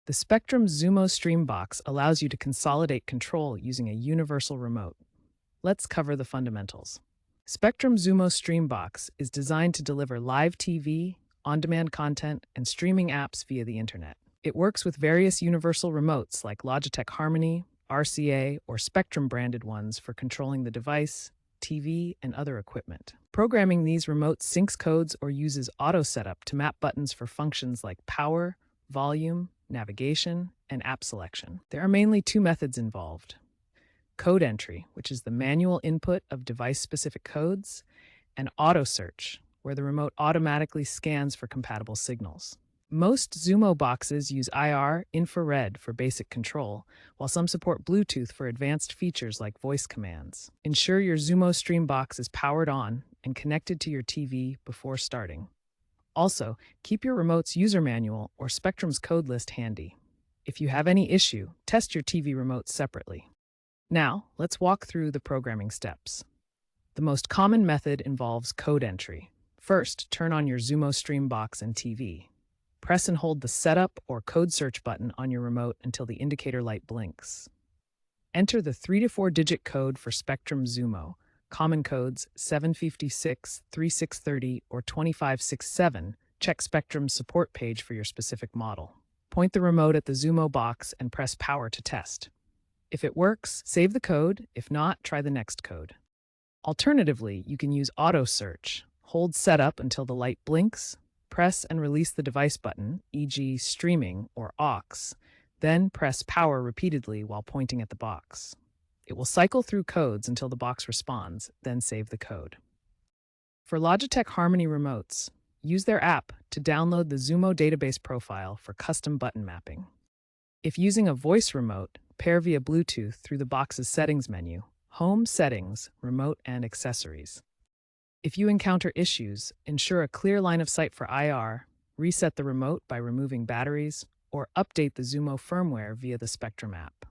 The Spectrum Xumo Stream Box allows you to consolidate control using a universal remote. Let's cover the fundamentals. Spectrum Xumo Stream Box is designed to deliver live TV, on-demand content, and streaming apps via the internet. It works with various universal remotes like Logitech Harmony, RCA, or Spectrum-branded ones for controlling the device, TV, and other equipment. Programming these remotes syncs codes or uses auto setup to map buttons for functions like power, volume, navigation, and app selection. There are mainly two methods involved: code entry, which is the manual input of device-specific codes, and auto search, where the remote automatically scans for compatible signals. Most Xumo boxes use IR infrared for basic control, while some support Bluetooth for advanced features like voice commands. Ensure your Xumo Stream Box is powered on and connected to your TV before starting. Also, keep your remote's user manual or Spectrum's code list handy. If you have any issue, test your TV remote separately. Now, let's walk through the programming steps. The most common method involves code entry. First, turn on your Xumo Stream Box and TV. Press and hold the Setup or Code Search button on your remote until the indicator light blinks. Enter the 3 to 4 digit code for Spectrum Xumo, common codes 756, 3630, or 2567. Check Spectrum's support page for your specific model. Point the remote at the Xumo box and press power to test. If it works, save the code. If not, try the next code. Alternatively, you can use auto search. Hold Setup until the light blinks, press and release the device button, e.g. streaming or aux, then press power repeatedly while pointing at the box. It will cycle through codes until the box responds, then save the code. For Logitech Harmony remotes, use their app to download the Xumo database profile for custom button mapping. If using a voice remote, pair via Bluetooth through the box's settings menu, Home, Settings, Remote, and Accessories. If you encounter issues, ensure a clear line of sight for IR, reset the remote by removing batteries, or update the Xumo firmware via the Spectrum app.